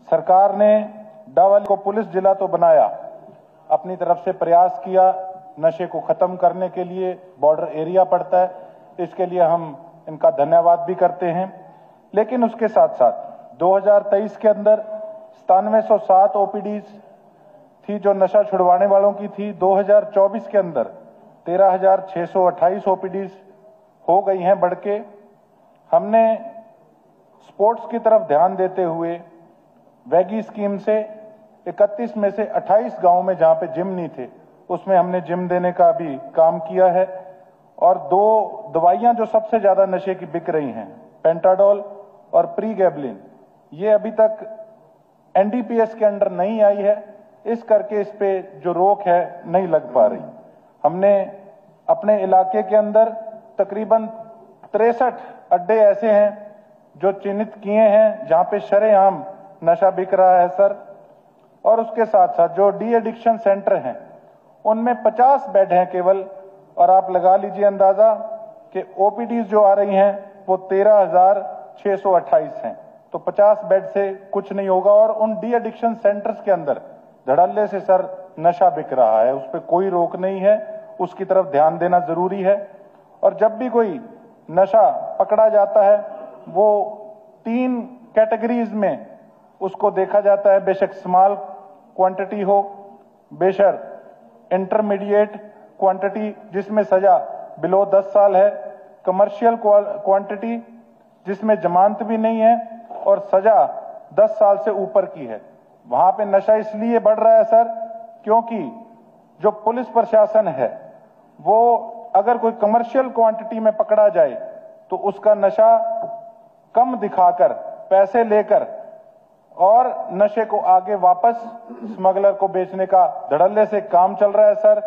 सरकार ने डावल को पुलिस जिला तो बनाया, अपनी तरफ से प्रयास किया, नशे को खत्म करने के लिए बॉर्डर एरिया पड़ता है, इसके लिए हम इनका धन्यवाद भी करते हैं। लेकिन उसके साथ साथ 2023 के अंदर 9707 ओपीडीज थी जो नशा छुड़वाने वालों की थी। 2024 के अंदर 13,628 ओपीडीज हो गई हैं बढ़ के। हमने स्पोर्ट्स की तरफ ध्यान देते हुए वैगी स्कीम से 31 में से 28 गांव में जहां पे जिम नहीं थे उसमें हमने जिम देने का भी काम किया है। और 2 दवाइयां जो सबसे ज्यादा नशे की बिक रही हैं, पेंटाडोल और प्रीगैबलिन, ये अभी तक एनडीपीएस के अंडर नहीं आई है, इस करके इस पे जो रोक है नहीं लग पा रही। हमने अपने इलाके के अंदर तकरीबन 63 अड्डे ऐसे हैं जो चिन्हित किए हैं जहां पे शरेआम नशा बिक रहा है सर। और उसके साथ साथ जो डी एडिक्शन सेंटर हैं उनमें 50 बेड हैं केवल, और आप लगा लीजिए अंदाजा कि ओपीडीज जो आ रही हैं वो 13,628 हैं। तो 50 बेड से कुछ नहीं होगा। और उन डी एडिक्शन सेंटर्स के अंदर धड़ल्ले से सर नशा बिक रहा है, उस पर कोई रोक नहीं है, उसकी तरफ ध्यान देना जरूरी है। और जब भी कोई नशा पकड़ा जाता है वो 3 कैटेगरीज में उसको देखा जाता है, बेशक स्मॉल क्वांटिटी हो, बेशक इंटरमीडिएट क्वांटिटी जिसमें सजा बिलो 10 साल है, कमर्शियल क्वांटिटी जिसमें जमानत भी नहीं है और सजा 10 साल से ऊपर की है। वहां पे नशा इसलिए बढ़ रहा है सर क्योंकि जो पुलिस प्रशासन है वो अगर कोई कमर्शियल क्वांटिटी में पकड़ा जाए तो उसका नशा कम दिखाकर पैसे लेकर और नशे को आगे वापस स्मगलर को बेचने का धड़ल्ले से काम चल रहा है सर।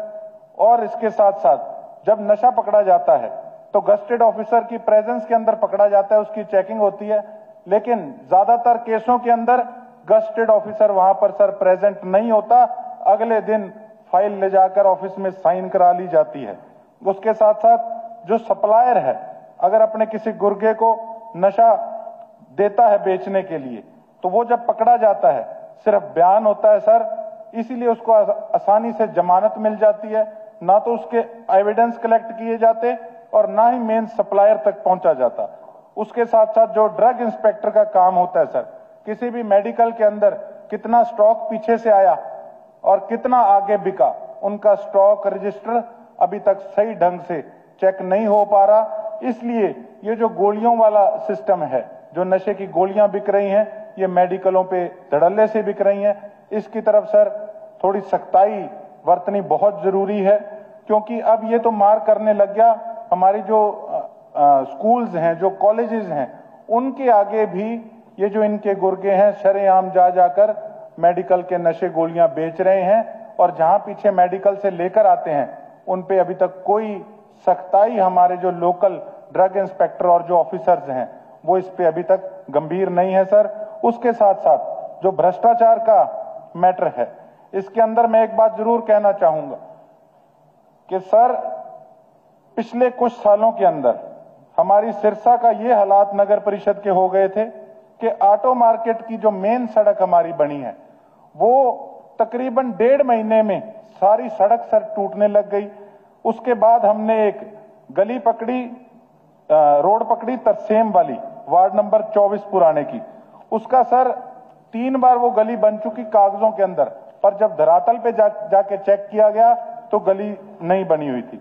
और इसके साथ साथ जब नशा पकड़ा जाता है तो गस्टेड ऑफिसर की प्रेजेंस के अंदर पकड़ा जाता है, उसकी चेकिंग होती है, लेकिन ज्यादातर केसों के अंदर गस्टेड ऑफिसर वहां पर सर प्रेजेंट नहीं होता, अगले दिन फाइल ले जाकर ऑफिस में साइन करा ली जाती है। उसके साथ साथ जो सप्लायर है अगर अपने किसी गुर्गे को नशा देता है बेचने के लिए तो वो जब पकड़ा जाता है सिर्फ बयान होता है सर, इसीलिए उसको आसानी से जमानत मिल जाती है, ना तो उसके एविडेंस कलेक्ट किए जाते और ना ही मेन सप्लायर तक पहुंचा जाता। उसके साथ साथ जो ड्रग इंस्पेक्टर का काम होता है सर, किसी भी मेडिकल के अंदर कितना स्टॉक पीछे से आया और कितना आगे बिका, उनका स्टॉक रजिस्टर अभी तक सही ढंग से चेक नहीं हो पा रहा। इसलिए ये जो गोलियों वाला सिस्टम है, जो नशे की गोलियां बिक रही हैं, ये मेडिकलों पे धड़ल्ले से बिक रही हैं, इसकी तरफ सर थोड़ी सख्ताई बरतनी बहुत जरूरी है। क्योंकि अब ये तो मार करने लग गया, हमारी जो स्कूल्स हैं, जो कॉलेजेस हैं, उनके आगे भी ये जो इनके गुर्गे हैं शरेआम जा जाकर मेडिकल के नशे गोलियां बेच रहे हैं। और जहां पीछे मेडिकल से लेकर आते हैं उन पे अभी तक कोई सख्ताई हमारे जो लोकल ड्रग इंस्पेक्टर और जो ऑफिसर्स हैं वो इस पे अभी तक गंभीर नहीं है सर। उसके साथ साथ जो भ्रष्टाचार का मैटर है, इसके अंदर मैं एक बात जरूर कहना चाहूंगा कि सर पिछले कुछ सालों के अंदर हमारी सिरसा का ये हालात नगर परिषद के हो गए थे कि ऑटो मार्केट की जो मेन सड़क हमारी बनी है वो तकरीबन 1.5 महीने में सारी सड़क सर टूटने लग गई। उसके बाद हमने एक गली पकड़ी, रोड पकड़ी तरसेम वाली, वार्ड नंबर 24 पुराने की। उसका सर 3 बार वो गली बन चुकी कागजों के अंदर, पर जब धरातल पे जाके चेक किया गया तो गली नहीं बनी हुई थी।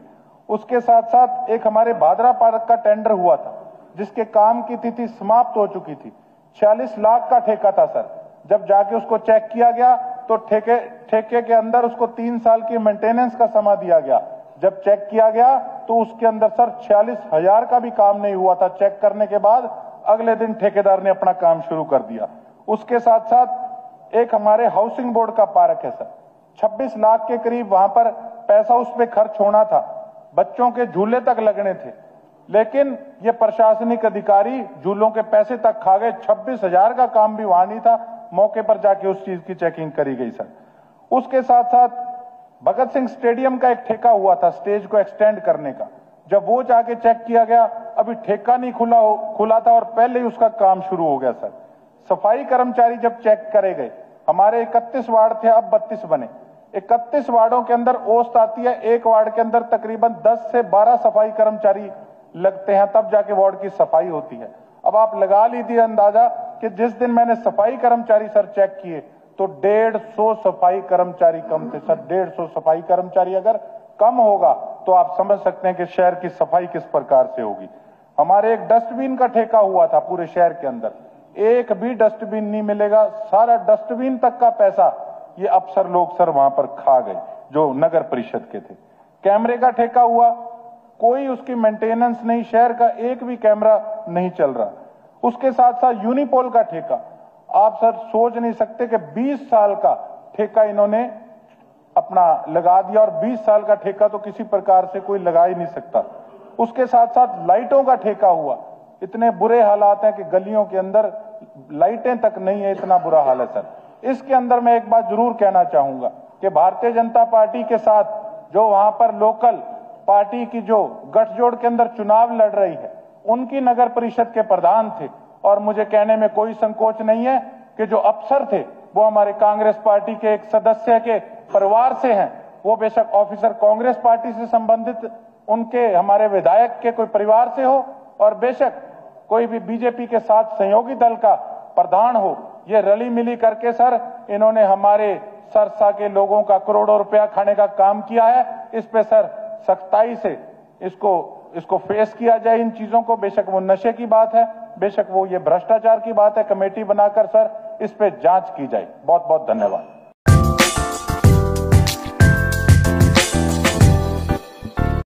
उसके साथ साथ एक हमारे भादरा पार्क का टेंडर हुआ था जिसके काम की तिथि समाप्त हो चुकी थी, 46 लाख का ठेका था सर। जब जाके उसको चेक किया गया तो ठेके के अंदर उसको 3 साल की मेंटेनेंस का समय दिया गया। जब चेक किया गया तो उसके अंदर सर 46,000 का भी काम नहीं हुआ था। चेक करने के बाद अगले दिन ठेकेदार ने अपना काम शुरू कर दिया। उसके साथ साथ एक हमारे हाउसिंग बोर्ड का पार्क है सर, 26 लाख के करीब वहां पर पैसा उस पर खर्च होना था, बच्चों के झूले तक लगने थे, लेकिन ये प्रशासनिक अधिकारी झूलों के पैसे तक खा गए। 26,000 का काम भी वहां नहीं था, मौके पर जाके उस चीज की चेकिंग करी गई सर। उसके साथ साथ भगत सिंह स्टेडियम का एक ठेका हुआ था स्टेज को एक्सटेंड करने का, जब वो जाके चेक किया गया अभी ठेका नहीं खुला था और पहले ही उसका काम शुरू हो गया सर। सफाई कर्मचारी जब चेक करे गए, हमारे 31 वार्ड थे, अब 32 बने। 31 वार्डों के अंदर औसत आती है, एक वार्ड के अंदर तकरीबन 10 से 12 सफाई कर्मचारी लगते हैं, तब जाके वार्ड की सफाई होती है। अब आप लगा लीजिए अंदाजा कि जिस दिन मैंने सफाई कर्मचारी सर चेक किए तो 150 सफाई कर्मचारी कम थे सर। 150 सफाई कर्मचारी अगर कम होगा तो आप समझ सकते हैं कि शहर की सफाई किस प्रकार से होगी। हमारे एक डस्टबिन का ठेका हुआ था पूरे शहर के अंदर, एक भी डस्टबिन नहीं मिलेगा, सारा डस्टबिन तक का पैसा ये अफसर लोग सर वहां पर खा गए जो नगर परिषद के थे। कैमरे का ठेका हुआ, कोई उसकी मेंटेनेंस नहीं, शहर का एक भी कैमरा नहीं चल रहा। उसके साथ साथ यूनिपोल का ठेका, आप सर सोच नहीं सकते कि 20 साल का ठेका इन्होंने अपना लगा दिया, और 20 साल का ठेका तो किसी प्रकार से कोई लगा ही नहीं सकता। उसके साथ साथ लाइटों का ठेका हुआ, इतने बुरे हालात हैं कि गलियों के अंदर लाइटें तक नहीं है, इतना बुरा हाल है सर। इसके अंदर मैं एक बात जरूर कहना चाहूंगा कि भारतीय जनता पार्टी के साथ जो वहां पर लोकल पार्टी की जो गठजोड़ के अंदर चुनाव लड़ रही है, उनकी नगर परिषद के प्रधान थे, और मुझे कहने में कोई संकोच नहीं है कि जो अफसर थे वो हमारे कांग्रेस पार्टी के एक सदस्य के परिवार से हैं। वो बेशक ऑफिसर कांग्रेस पार्टी से संबंधित उनके हमारे विधायक के कोई परिवार से हो, और बेशक कोई भी बीजेपी के साथ सहयोगी दल का प्रधान हो, ये रली मिली करके सर इन्होंने हमारे सरसा के लोगों का करोड़ों रुपया खाने का काम किया है। इस पे सर सख्ताई से इसको फेस किया जाए इन चीजों को। बेशक वो नशे की बात है, बेशक वो ये भ्रष्टाचार की बात है, कमेटी बनाकर सर इस पे जांच की जाए। बहुत बहुत धन्यवाद।